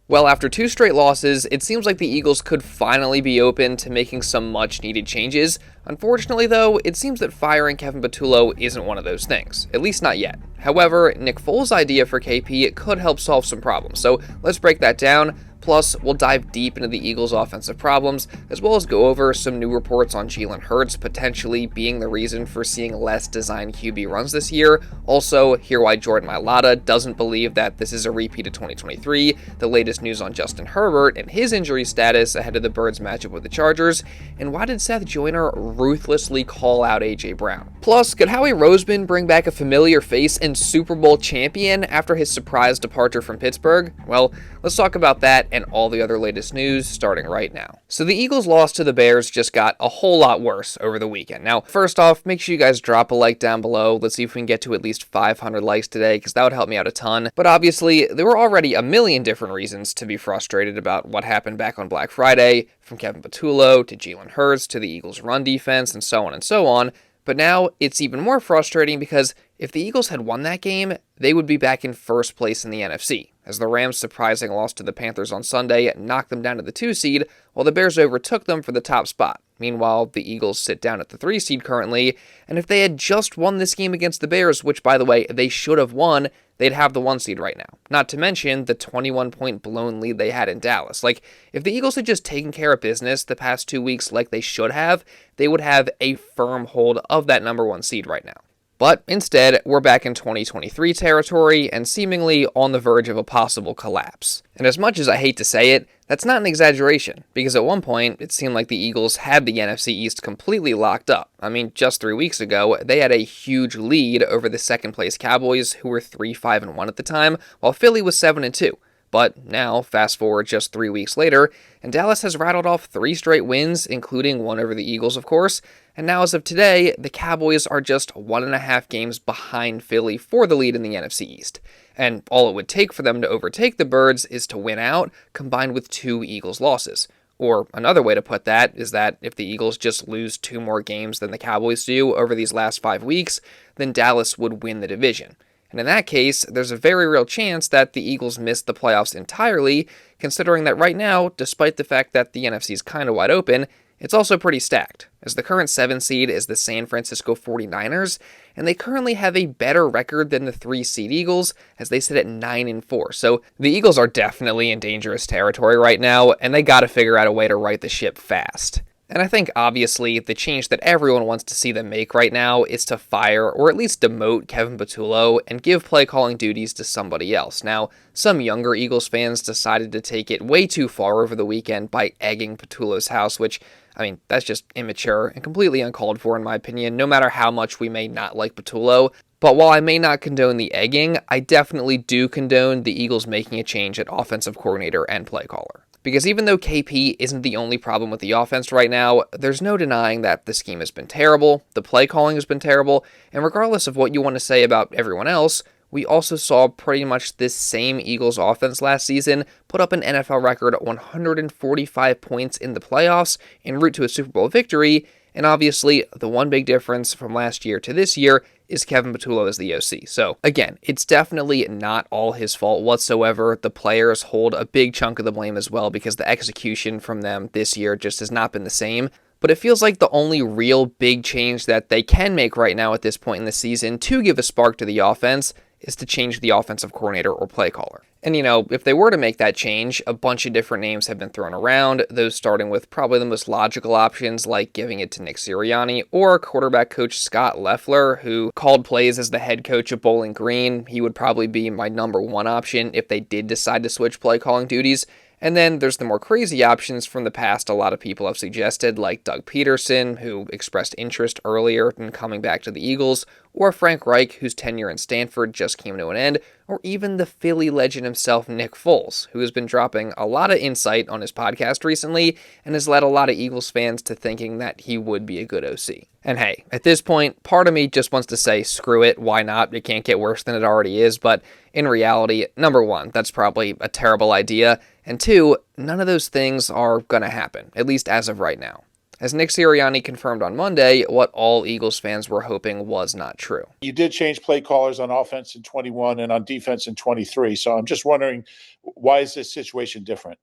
Well, after 2 straight losses, it seems like the Eagles could finally be open to making some much-needed changes. Unfortunately, though, it seems that firing Kevin Patullo isn't one of those things, at least not yet. However, Nick Foles' idea for KP could help solve some problems, so let's break that down. Plus, we'll dive deep into the Eagles' offensive problems, as well as go over some new reports on Jalen Hurts potentially being the reason for seeing less designed QB runs this year. Also, hear why Jordan Mailata doesn't believe that this is a repeat of 2023, the latest news on Justin Herbert and his injury status ahead of the Birds matchup with the Chargers, and why did Seth Joyner ruthlessly call out A.J. Brown? Plus, could Howie Roseman bring back a familiar face and Super Bowl champion after his surprise departure from Pittsburgh? Well, let's talk about that and all the other latest news starting right now. So the Eagles' loss to the Bears just got a whole lot worse over the weekend. Now, first off, make sure you guys drop a like down below. Let's see if we can get to at least 500 likes today, because that would help me out a ton. But obviously, there were already a million different reasons to be frustrated about what happened back on Black Friday, from Kevin Patullo to Jalen Hurts to the Eagles' run defense and so on and so on. But now it's even more frustrating because if the Eagles had won that game, they would be back in first place in the NFC, as the Rams' surprising loss to the Panthers on Sunday knocked them down to the 2 seed, while the Bears overtook them for the top spot. Meanwhile, the Eagles sit down at the 3 seed currently, and if they had just won this game against the Bears, which, by the way, they should have won, they'd have the 1 seed right now. Not to mention the 21-point blown lead they had in Dallas. Like, if the Eagles had just taken care of business the past 2 weeks like they should have, they would have a firm hold of that number 1 seed right now. But instead, we're back in 2023 territory and seemingly on the verge of a possible collapse. And as much as I hate to say it, that's not an exaggeration, because at one point, it seemed like the Eagles had the NFC East completely locked up. I mean, just 3 weeks ago, they had a huge lead over the second-place Cowboys, who were 3-5-1 at the time, while Philly was 7-2. But now, fast forward just 3 weeks later, and Dallas has rattled off 3 straight wins, including one over the Eagles, of course, and now as of today, the Cowboys are just 1.5 games behind Philly for the lead in the NFC East. And all it would take for them to overtake the Birds is to win out, combined with 2 Eagles losses. Or another way to put that is that if the Eagles just lose 2 more games than the Cowboys do over these last 5 weeks, then Dallas would win the division. And in that case, there's a very real chance that the Eagles miss the playoffs entirely, considering that right now, despite the fact that the NFC is kind of wide open, it's also pretty stacked, as the current 7 seed is the San Francisco 49ers, and they currently have a better record than the 3 seed Eagles, as they sit at 9-4. So the Eagles are definitely in dangerous territory right now, and they gotta figure out a way to right the ship fast. And I think, obviously, the change that everyone wants to see them make right now is to fire, or at least demote, Kevin Patullo and give play-calling duties to somebody else. Now, some younger Eagles fans decided to take it way too far over the weekend by egging Patullo's house, which, I mean, that's just immature and completely uncalled for, in my opinion, no matter how much we may not like Patullo. But while I may not condone the egging, I definitely do condone the Eagles making a change at offensive coordinator and play-caller. Because even though KP isn't the only problem with the offense right now, there's no denying that the scheme has been terrible, the play calling has been terrible, and regardless of what you want to say about everyone else, we also saw pretty much this same Eagles offense last season put up an NFL record 145 points in the playoffs en route to a Super Bowl victory, and obviously the one big difference from last year to this year is Kevin Patullo as the OC. So again, it's definitely not all his fault whatsoever. The players hold a big chunk of the blame as well, because the execution from them this year just has not been the same. But it feels like the only real big change that they can make right now at this point in the season to give a spark to the offense is to change the offensive coordinator or play caller. And if they were to make that change, a bunch of different names have been thrown around, those starting with probably the most logical options, like giving it to Nick Sirianni or quarterback coach Scott Loeffler, who called plays as the head coach of Bowling Green. He would probably be my number 1 option if they did decide to switch play calling duties. And then there's the more crazy options from the past a lot of people have suggested, like Doug Peterson, who expressed interest earlier in coming back to the Eagles, or Frank Reich, whose tenure in Stanford just came to an end, or even the Philly legend himself, Nick Foles, who has been dropping a lot of insight on his podcast recently and has led a lot of Eagles fans to thinking that he would be a good OC. And hey, at this point, part of me just wants to say, screw it, why not? It can't get worse than it already is, but in reality, number 1, that's probably a terrible idea, and 2, none of those things are going to happen, at least as of right now. as Nick Sirianni confirmed on Monday what all Eagles fans were hoping was not true. You did change play callers on offense in 21 and on defense in 23. So I'm just wondering, why is this situation different?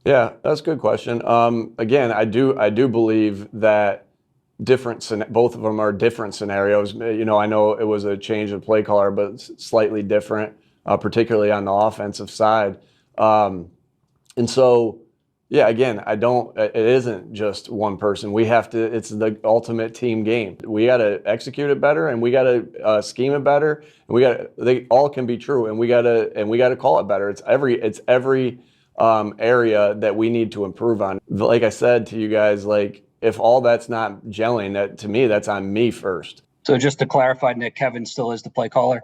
Yeah, that's a good question. Again, I do believe that both of them are different scenarios. I know it was a change of play caller, but it's slightly different, particularly on the offensive side. And so, yeah, again, it isn't just one person. It's the ultimate team game. We got to execute it better, and we got to scheme it better, and they all can be true, and we got to call it better. It's every area that we need to improve on. Like I said to you guys, if all that's not gelling, to me, that's on me first. So just to clarify, Nick, Kevin still is the play caller?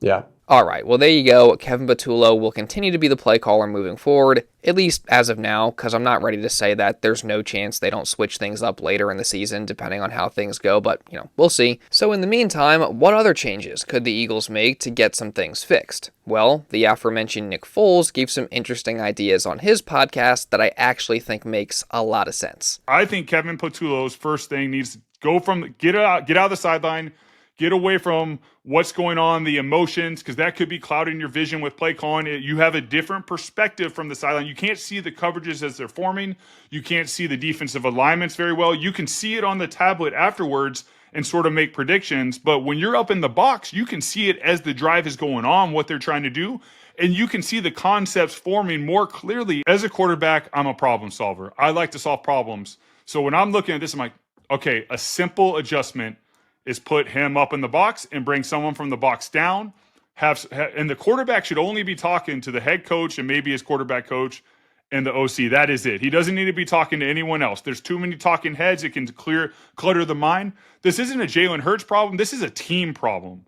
Yeah. All right, well, there you go. Kevin Patullo will continue to be the play caller moving forward, at least as of now, because I'm not ready to say that there's no chance they don't switch things up later in the season, depending on how things go, but, we'll see. So in the meantime, what other changes could the Eagles make to get some things fixed? Well, the aforementioned Nick Foles gave some interesting ideas on his podcast that I actually think makes a lot of sense. I think Kevin Patullo's first thing needs to go from get out of the sideline, get away from what's going on, the emotions, because that could be clouding your vision with play calling. You have a different perspective from the sideline. You can't see the coverages as they're forming. You can't see the defensive alignments very well. You can see it on the tablet afterwards and sort of make predictions. But when you're up in the box, you can see it as the drive is going on, what they're trying to do. And you can see the concepts forming more clearly. As a quarterback, I'm a problem solver. I like to solve problems. So when I'm looking at this, I'm like, okay, a simple adjustment is put him up in the box and bring someone from the box down. And the quarterback should only be talking to the head coach and maybe his quarterback coach and the OC. That is it. He doesn't need to be talking to anyone else. There's too many talking heads. It can clutter the mind. This isn't a Jalen Hurts problem. This is a team problem.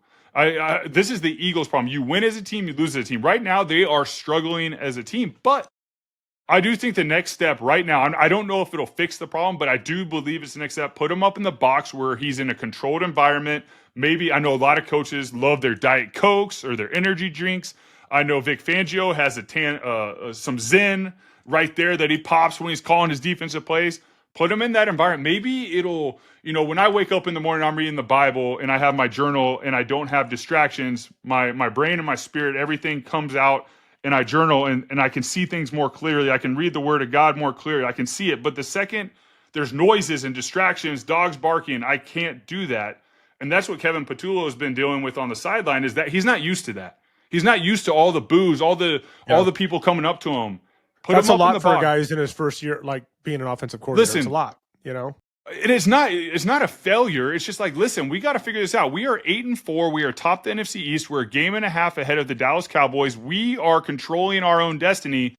This is the Eagles problem. You win as a team, you lose as a team. Right now, they are struggling as a team. But I do think the next step right now, I don't know if it'll fix the problem, but I do believe it's the next step. Put him up in the box where he's in a controlled environment. Maybe, I know a lot of coaches love their Diet Cokes or their energy drinks. I know Vic Fangio has some Zen right there that he pops when he's calling his defensive plays. Put him in that environment. Maybe it'll, when I wake up in the morning, I'm reading the Bible and I have my journal and I don't have distractions, my brain and my spirit, everything comes out and I journal and I can see things more clearly. I can read the word of God more clearly. I can see it. But the second there's noises and distractions, dogs barking, I can't do that. And that's what Kevin Patullo has been dealing with on the sideline, is that he's not used to that. He's not used to all the boos, all the people coming up to him. That's a lot for a guy who's in his first year, being an offensive coordinator. Listen, it's a lot, And it's not a failure. It's just listen, we got to figure this out. We are 8-4. We are top the NFC East. We're a game and a half ahead of the Dallas Cowboys. We are controlling our own destiny.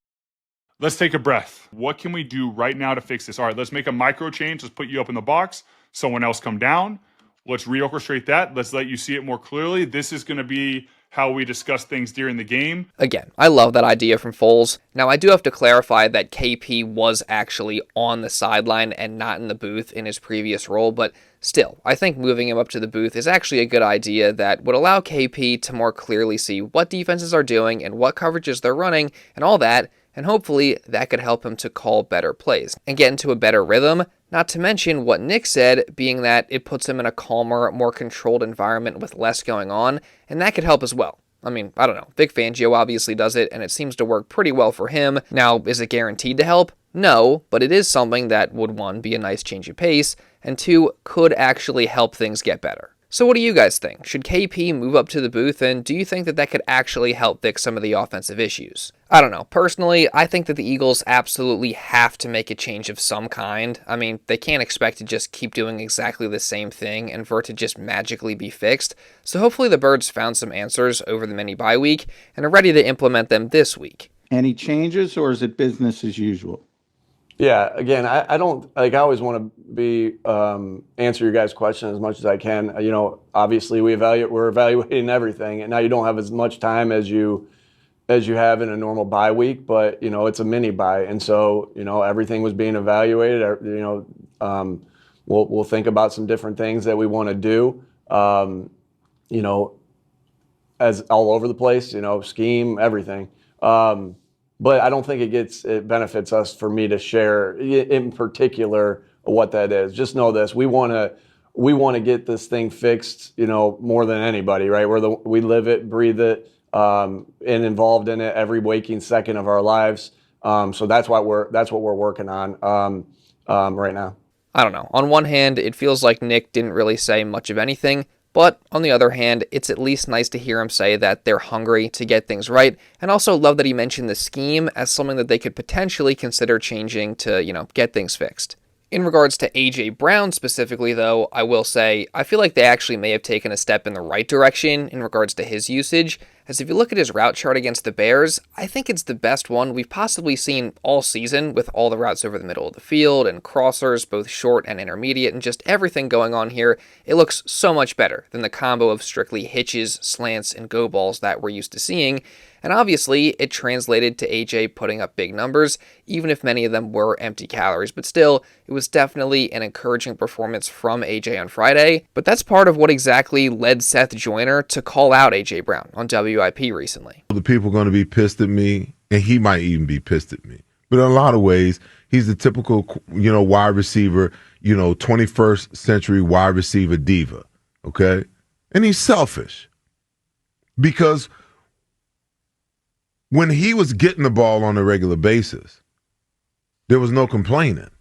Let's take a breath. What can we do right now to fix this? All right, let's make a micro change. Let's put you up in the box. Someone else come down. Let's reorchestrate that. Let's let you see it more clearly. This is going to be how we discuss things during the game. Again, I love that idea from Foles. Now, I do have to clarify that KP was actually on the sideline and not in the booth in his previous role, but still, I think moving him up to the booth is actually a good idea that would allow KP to more clearly see what defenses are doing and what coverages they're running and all that, and hopefully that could help him to call better plays and get into a better rhythm. Not to mention what Nick said, being that it puts him in a calmer, more controlled environment with less going on, and that could help as well. I mean, I don't know. Vic Fangio obviously does it, and it seems to work pretty well for him. Now, is it guaranteed to help? No, but it is something that would, one, be a nice change of pace, and two, could actually help things get better. So what do you guys think? Should KP move up to the booth, and do you think that that could actually help fix some of the offensive issues? I don't know. Personally, I think that the Eagles absolutely have to make a change of some kind. I mean, they can't expect to just keep doing exactly the same thing and for it to just magically be fixed. So hopefully the Birds found some answers over the mini bye week and are ready to implement them this week. Any changes, or is it business as usual? Yeah, again, I don't, I always want to answer your guys' question as much as I can. Obviously we're evaluating everything, and now you don't have as much time as you have in a normal bye week, but it's a mini bye, and so everything was being evaluated. We'll think about some different things that we want to do. As all over the place, scheme, everything. but I don't think it benefits us for me to share in particular what that is. Just know this: we want to get this thing fixed, more than anybody, right? We live it, breathe it, and involved in it every waking second of our lives. So that's what we're working on right now. I don't know. On one hand, it feels like Nick didn't really say much of anything, but on the other hand, it's at least nice to hear him say that they're hungry to get things right, and also love that he mentioned the scheme as something that they could potentially consider changing to, get things fixed. In regards to A.J. Brown specifically, though, I will say, I feel like they actually may have taken a step in the right direction in regards to his usage, as if you look at his route chart against the Bears, I think it's the best one we've possibly seen all season, with all the routes over the middle of the field and crossers, both short and intermediate, and just everything going on here. It looks so much better than the combo of strictly hitches, slants, and go balls that we're used to seeing. And obviously, it translated to AJ putting up big numbers, even if many of them were empty calories. But still, it was definitely an encouraging performance from AJ on Friday. But that's part of what exactly led Seth Joyner to call out AJ Brown on WIP recently. The people are going to be pissed at me, and he might even be pissed at me. But in a lot of ways, he's the typical, wide receiver, 21st century wide receiver diva, okay? And he's selfish because when he was getting the ball on a regular basis, there was no complaining.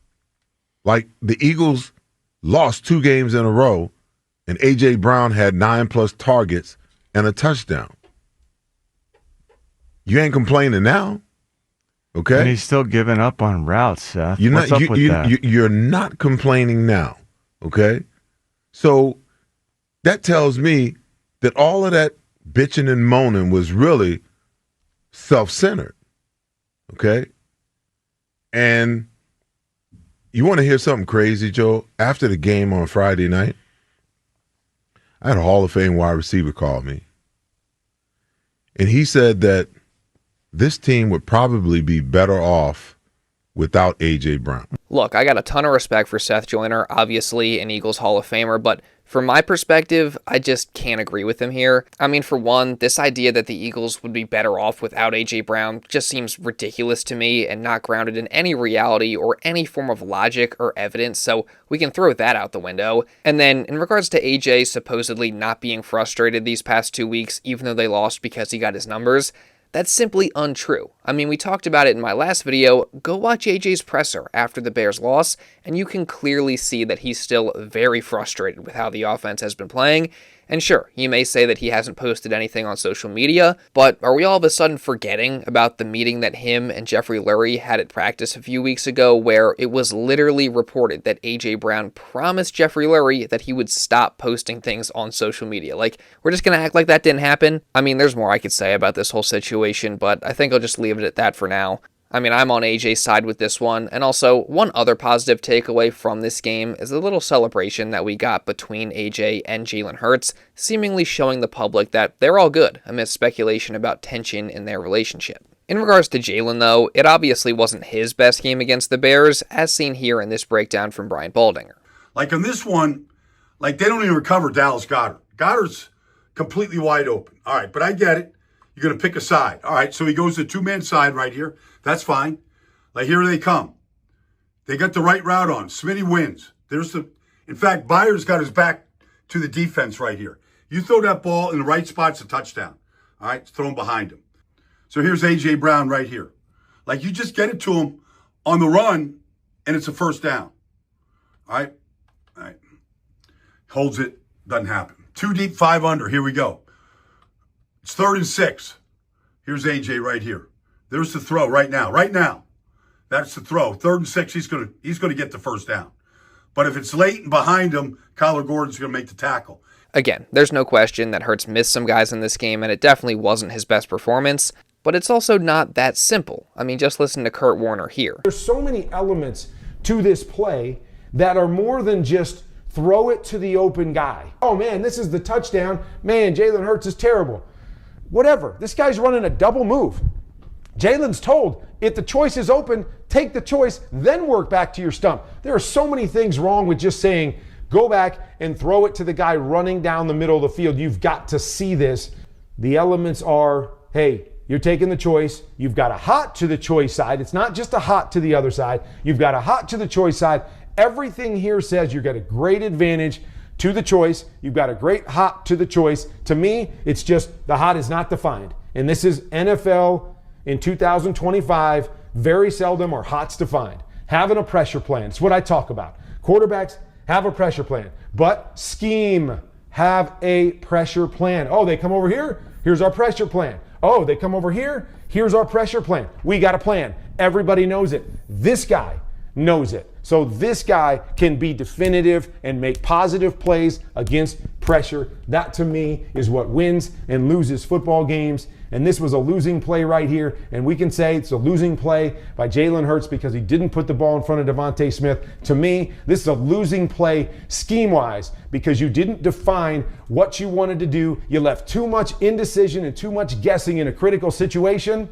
Like, the Eagles lost 2 games in a row, and A.J. Brown had 9+ targets and a touchdown. You ain't complaining now, okay? And he's still giving up on routes, Seth. What's up with that? You're not complaining now, okay? So that tells me that all of that bitching and moaning was really self-centered, okay? And you want to hear something crazy, Joe? After the game on Friday night, I had a Hall of Fame wide receiver call me, and he said that this team would probably be better off without A.J. Brown. Look, I got a ton of respect for Seth Joyner, obviously an Eagles Hall of Famer, but from my perspective, I just can't agree with him here. I mean, for one, this idea that the Eagles would be better off without A.J. Brown just seems ridiculous to me and not grounded in any reality or any form of logic or evidence, so we can throw that out the window. And then, in regards to A.J. supposedly not being frustrated these past 2 weeks, even though they lost because he got his numbers, that's simply untrue. I mean, we talked about it in my last video. Go watch AJ's presser after the Bears loss, and you can clearly see that he's still very frustrated with how the offense has been playing. And sure, you may say that he hasn't posted anything on social media, but are we all of a sudden forgetting about the meeting that him and Jeffrey Lurie had at practice a few weeks ago, where it was literally reported that AJ Brown promised Jeffrey Lurie that he would stop posting things on social media? Like, we're just going to act like that didn't happen? I mean, there's more I could say about this whole situation, but I think I'll just leave it at that for now. I mean, I'm on AJ's side with this one, and also one other positive takeaway from this game is the little celebration that we got between AJ and Jalen Hurts, seemingly showing the public that they're all good amidst speculation about tension in their relationship. In regards to Jalen, though, it obviously wasn't his best game against the Bears, as seen here in this breakdown from Brian Baldinger. Like on this one, they don't even recover Dallas Goedert. Goedert's completely wide open. All right, but I get it. You're going to pick a side. All right, so he goes to the 2-man side right here. That's fine. Here they come. They got the right route on. Smitty wins. In fact, Byers got his back to the defense right here. You throw that ball in the right spot, it's a touchdown. All right, it's thrown behind him. So here's A.J. Brown right here. You just get it to him on the run, and it's a first down. All right. Holds it, doesn't happen. 2 deep, 5 under. Here we go. It's 3rd and 6. Here's A.J. right here. There's the throw right now. Right now. That's the throw. 3rd and 6, he's gonna get the first down. But if it's late and behind him, Kyler Gordon's going to make the tackle. Again, there's no question that Hurts missed some guys in this game, and it definitely wasn't his best performance. But it's also not that simple. I mean, just listen to Kurt Warner here. There's so many elements to this play that are more than just throw it to the open guy. Oh, man, this is the touchdown. Man, Jalen Hurts is terrible. Whatever. This guy's running a double move. Jalen's told, if the choice is open, take the choice, then work back to your stump. There are so many things wrong with just saying, go back and throw it to the guy running down the middle of the field. You've got to see this. The elements are, hey, you're taking the choice. You've got a hot to the choice side. It's not just a hot to the other side. You've got a hot to the choice side. Everything here says you've got a great advantage to the choice. You've got a great hot to the choice. To me, it's just the hot is not defined. And this is NFL in 2025. Very seldom are hots defined. Having a pressure plan. It's what I talk about. Quarterbacks have a pressure plan. But scheme, have a pressure plan. Oh, they come over here? Here's our pressure plan. Oh, they come over here? Here's our pressure plan. We got a plan. Everybody knows it. This guy knows it. So this guy can be definitive and make positive plays against pressure. That to me is what wins and loses football games. And this was a losing play right here. And we can say it's a losing play by Jalen Hurts because he didn't put the ball in front of Devontae Smith. To me, this is a losing play scheme-wise because you didn't define what you wanted to do. You left too much indecision and too much guessing in a critical situation.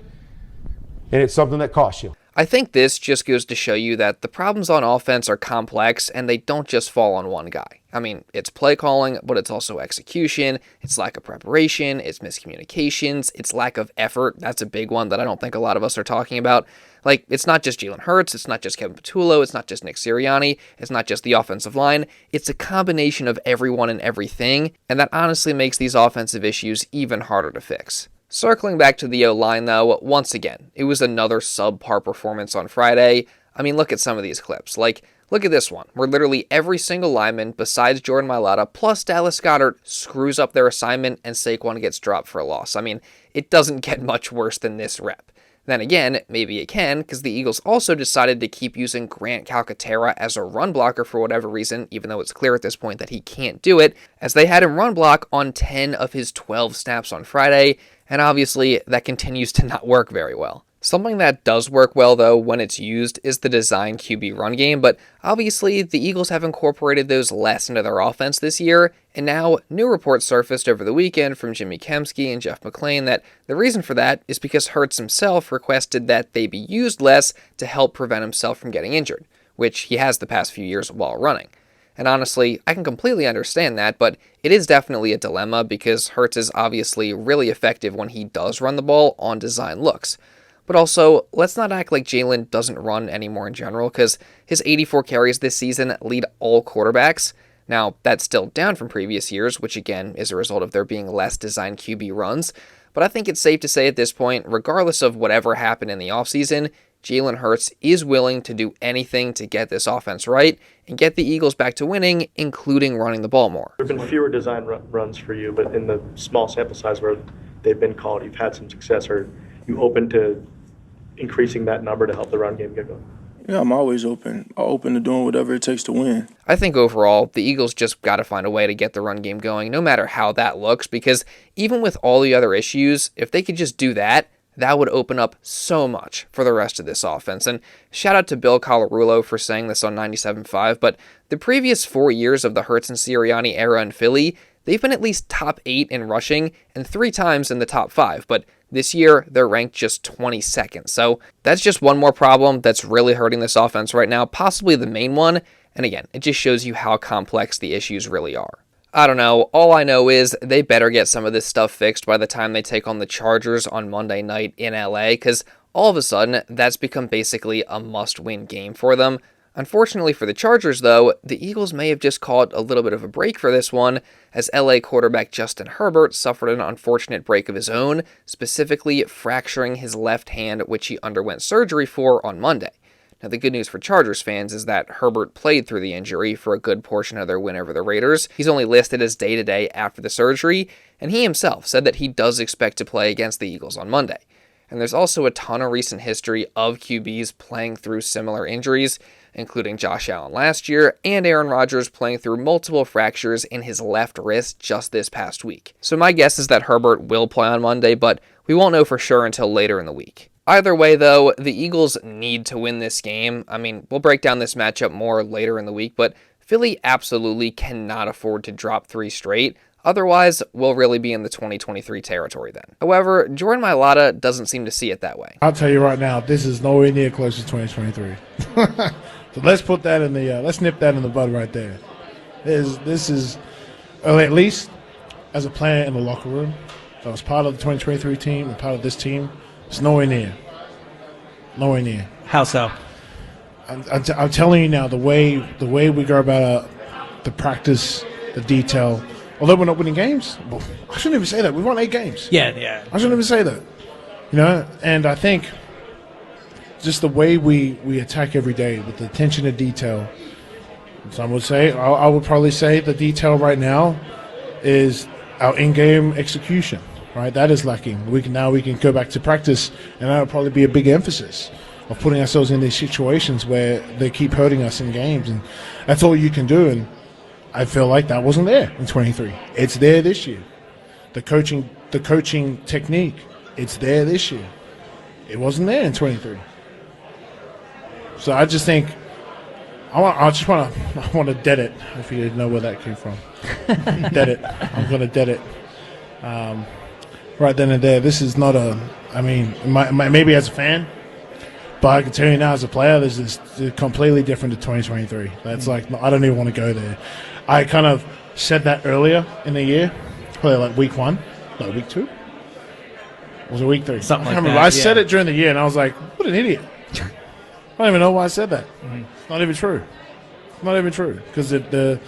And it's something that costs you. I think this just goes to show you that the problems on offense are complex and they don't just fall on one guy. I mean, it's play calling, but it's also execution, it's lack of preparation, it's miscommunications, it's lack of effort. That's a big one that I don't think a lot of us are talking about. Like, it's not just Jalen Hurts, it's not just Kevin Patullo, it's not just Nick Sirianni, it's not just the offensive line, it's a combination of everyone and everything, and that honestly makes these offensive issues even harder to fix. Circling back to the O-line, though, once again, it was another subpar performance on Friday. I mean, look at some of these clips. Like, look at this one, where literally every single lineman, besides Jordan Mailata, plus Dallas Goedert, screws up their assignment and Saquon gets dropped for a loss. I mean, it doesn't get much worse than this rep. Then again, maybe it can, because the Eagles also decided to keep using Grant Calcaterra as a run blocker for whatever reason, even though it's clear at this point that he can't do it, as they had him run block on 10 of his 12 snaps on Friday, and obviously that continues to not work very well. Something that does work well, though, when it's used is the design QB run game, but obviously the Eagles have incorporated those less into their offense this year, and now new reports surfaced over the weekend from Jimmy Kemsky and Jeff McClain that the reason for that is because Hurts himself requested that they be used less to help prevent himself from getting injured, which he has the past few years while running. And honestly, I can completely understand that, but it is definitely a dilemma because Hurts is obviously really effective when he does run the ball on design looks. But also, let's not act like Jalen doesn't run anymore in general, because his 84 carries this season lead all quarterbacks. Now, that's still down from previous years, which again is a result of there being less designed QB runs. But I think it's safe to say at this point, regardless of whatever happened in the offseason, Jalen Hurts is willing to do anything to get this offense right and get the Eagles back to winning, including running the ball more. There have been fewer design runs for you, but in the small sample size where they've been called, you've had some success. Are you open to increasing that number to help the run game get going? Yeah, I'm always open. I'm open to doing whatever it takes to win. I think overall, the Eagles just got to find a way to get the run game going, no matter how that looks, because even with all the other issues, if they could just do that, that would open up so much for the rest of this offense. And shout out to Bill Colarulo for saying this on 97.5, but the previous 4 years of the Hurts and Sirianni era in Philly, they've been at least top 8 in rushing and 3 times in the top 5, but this year they're ranked just 22nd. So that's just one more problem that's really hurting this offense right now, possibly the main one. And again, it just shows you how complex the issues really are. I don't know. All I know is they better get some of this stuff fixed by the time they take on the Chargers on Monday night in LA, because all of a sudden, that's become basically a must-win game for them. Unfortunately for the Chargers, though, the Eagles may have just caught a little bit of a break for this one, as LA quarterback Justin Herbert suffered an unfortunate break of his own, specifically fracturing his left hand, which he underwent surgery for on Monday. Now, the good news for Chargers fans is that Herbert played through the injury for a good portion of their win over the Raiders. He's only listed as day-to-day after the surgery, and he himself said that he does expect to play against the Eagles on Monday. And there's also a ton of recent history of QBs playing through similar injuries, including Josh Allen last year, and Aaron Rodgers playing through multiple fractures in his left wrist just this past week. So my guess is that Herbert will play on Monday, but we won't know for sure until later in the week. Either way, though, the Eagles need to win this game. I mean, we'll break down this matchup more later in the week, but Philly absolutely cannot afford to drop 3 straight. Otherwise, we'll really be in the 2023 territory then. However, Jordan Mailata doesn't seem to see it that way. I'll tell you right now, this is nowhere near close to 2023. So let's put that in the let's nip that in the bud right there. This is at least as a player in the locker room, that was part of the 2023 team and part of this team, it's nowhere near. Nowhere near. How so? I'm telling you now, the way we go about the practice, the detail. Although we're not winning games, well, I shouldn't even say that. We won 8 games. Yeah. I shouldn't even say that. And I think just the way we attack every day with the attention to detail. Some would say, I would probably say the detail right now is our in-game execution. Right, that is lacking. We can go back to practice, and that'll probably be a big emphasis of putting ourselves in these situations where they keep hurting us in games, and that's all you can do. And I feel like that wasn't there in 23. It's there this year. The coaching technique, it's there this year. It wasn't there in 23. So I just think I want to dead it. If you didn't know where that came from, dead it. I'm going to dead it. Right then and there, this is not maybe as a fan, but I can tell you now as a player, this is completely different to 2023. That's I don't even want to go there. I kind of said that earlier in the year, probably like week 1, no, week 2. Was it week 3? Something like that. I said it during the year, and I was like, what an idiot. I don't even know why I said that. It's not even true. Not even true. Because even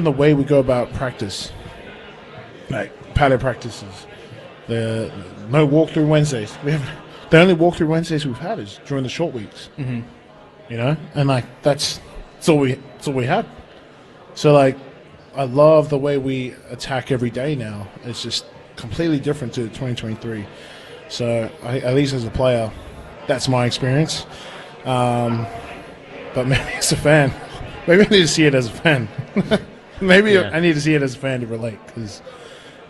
the way we go about practice, like padded practices, the no walkthrough Wednesdays. The only walkthrough Wednesdays we've had is during the short weeks. And that's all we had. So I love the way we attack every day now. It's just completely different to 2023. So at least as a player, that's my experience. But maybe as a fan, maybe I need to see it as a fan. I need to see it as a fan to relate because.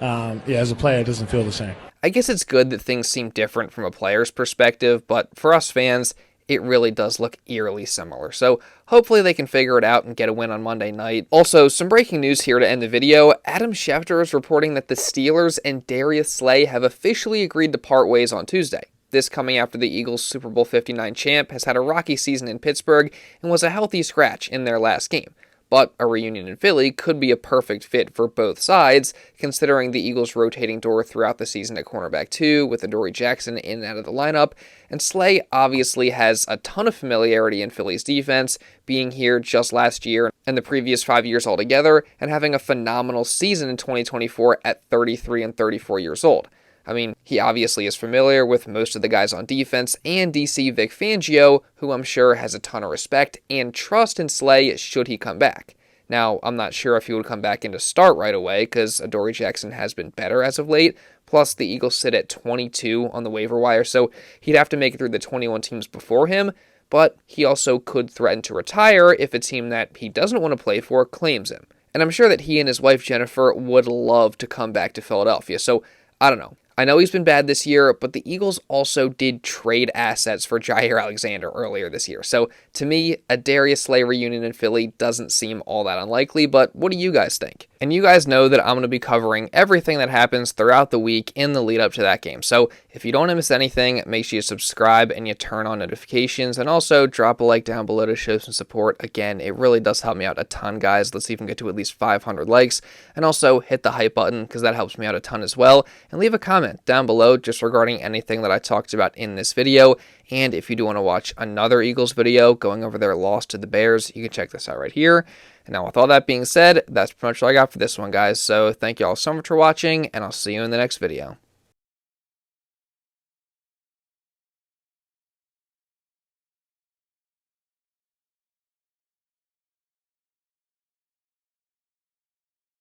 As a player, it doesn't feel the same. I guess it's good that things seem different from a player's perspective, but for us fans, it really does look eerily similar. So hopefully they can figure it out and get a win on Monday night. Also, some breaking news here to end the video. Adam Schefter is reporting that the Steelers and Darius Slay have officially agreed to part ways on Tuesday. This coming after the Eagles' Super Bowl 59 champ has had a rocky season in Pittsburgh and was a healthy scratch in their last game. But a reunion in Philly could be a perfect fit for both sides, considering the Eagles' rotating door throughout the season at cornerback 2, with Adoree Jackson in and out of the lineup, and Slay obviously has a ton of familiarity in Philly's defense, being here just last year and the previous 5 years altogether, and having a phenomenal season in 2024 at 33 and 34 years old. I mean, he obviously is familiar with most of the guys on defense, and DC Vic Fangio, who I'm sure has a ton of respect and trust in Slay should he come back. Now, I'm not sure if he would come back in to start right away, because Adoree Jackson has been better as of late, plus the Eagles sit at 22 on the waiver wire, so he'd have to make it through the 21 teams before him, but he also could threaten to retire if a team that he doesn't want to play for claims him. And I'm sure that he and his wife Jennifer would love to come back to Philadelphia, so I don't know. I know he's been bad this year, but the Eagles also did trade assets for Jair Alexander earlier this year. So to me, a Darius Slay reunion in Philly doesn't seem all that unlikely, but what do you guys think? And you guys know that I'm going to be covering everything that happens throughout the week in the lead up to that game. So if you don't want to miss anything, make sure you subscribe and you turn on notifications, and also drop a like down below to show some support. Again, it really does help me out a ton, guys. Let's see if we can get to at least 500 likes, and also hit the hype button because that helps me out a ton as well, and leave a comment down below just regarding anything that I talked about in this video. And if you do want to watch another Eagles video going over their loss to the Bears, you can check this out right here. And now with all that being said, that's pretty much all I got for this one, guys. So thank you all so much for watching, and I'll see you in the next video.